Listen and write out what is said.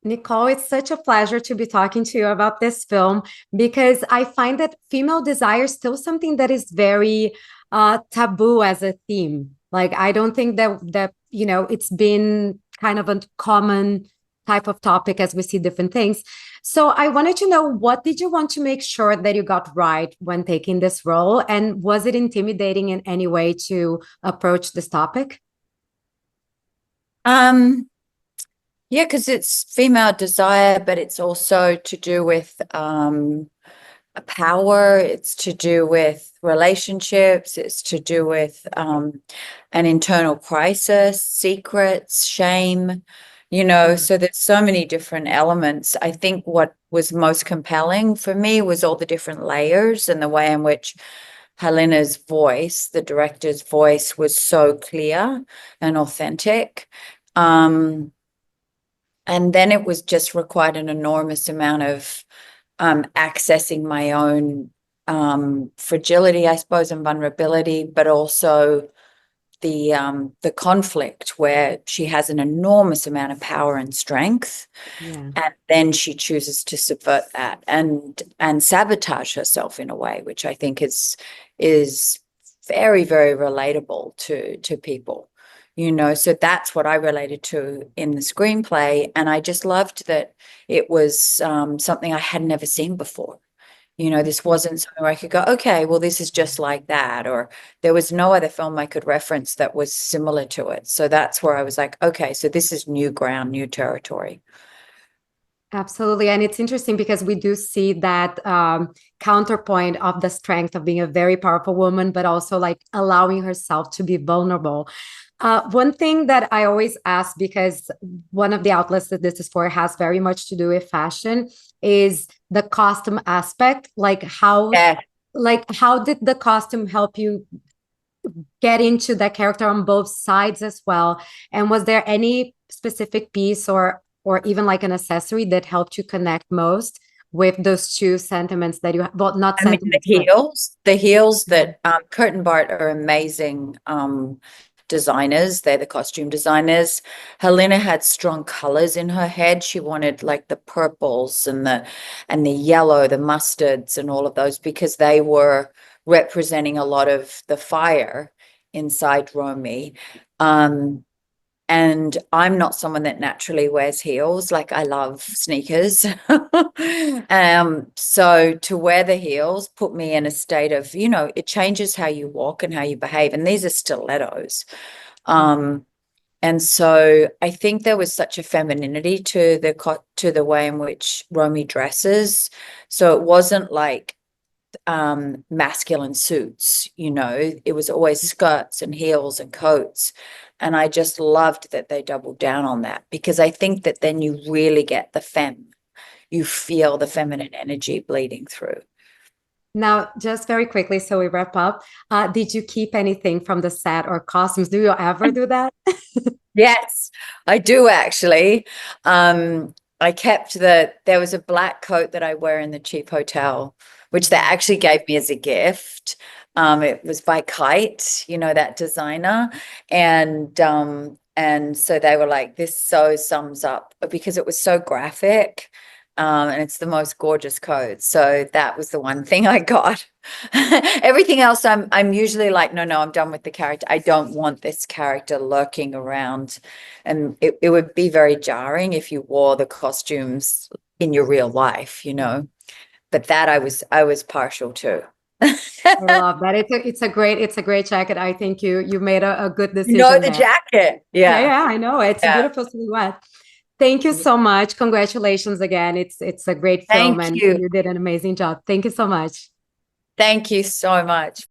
Nicole, it's such a pleasure to be talking to you about this film because I find that female desire is still something that is very taboo as a theme. Like, I don't think that it's been kind of a common type of topic as we see different things. So I wanted to know, what did you want to make sure that you got right when taking this role? And was it intimidating in any way to approach this topic? Um, yeah, because it's female desire, but it's also to do with power, it's to do with relationships, it's to do with an internal crisis, secrets, shame, so there's so many different elements. I think what was most compelling for me was all the different layers and the way in which Helena's voice, the director's voice, was so clear and authentic. Um, and then it was just required an enormous amount of accessing my own fragility, I suppose, and vulnerability, but also the conflict where she has an enormous amount of power and strength, Yeah. and then she chooses to subvert that and sabotage herself in a way, which I think is very, very relatable to people. So that's what I related to in the screenplay. And I just loved that it was something I had never seen before. This wasn't something where I could go, okay, well, this is just like that. Or there was no other film I could reference that was similar to it. So that's where I was like, okay, so this is new ground, new territory. Absolutely. And it's interesting because we do see that counterpoint of the strength of being a very powerful woman, but also like allowing herself to be vulnerable. One thing that I always ask, because one of the outlets that this is for has very much to do with fashion, is the costume aspect. Yeah. Like how did the costume help you get into that character on both sides as well? And was there any specific piece or even like an accessory that helped you connect most with those two sentiments that you have? Well, not I mean, sentiments, but the heels that Kurt and Bart are amazing designers. They're the costume designers. Helena had strong colors in her head. She wanted like the purples and the yellow, the mustards and all of those, because they were representing a lot of the fire inside Romy. And I'm not someone that naturally wears heels. Like, I love sneakers. So to wear the heels put me in a state of, it changes how you walk and how you behave. And these are stilettos. And so I think there was such a femininity to the way in which Romy dresses. So it wasn't like masculine suits, it was always skirts and heels and coats. And I just loved that they doubled down on that, because I think that then you really get you feel the feminine energy bleeding through. now, just very quickly, so we wrap up. Did you keep anything from the set or costumes? Do you ever do that? Yes, I do actually. I kept there was a black coat that I wear in the cheap hotel, which they actually gave me as a gift. It was by Kite, that designer. And so they were like, this so sums up, because it was so graphic. And it's the most gorgeous coat. So that was the one thing I got. Everything else, I'm usually like, no, I'm done with the character. I don't want this character lurking around. And it would be very jarring if you wore the costumes in your real life, But that I was partial to. I love that. It's a great jacket. I think you made a good You know decision the there. jacket. Yeah, Yeah. yeah, I know. It's a Yeah. beautiful silhouette. Thank you so much. Congratulations again. It's a great film Thank and you. you did an amazing job. Thank you so much. Thank you so much.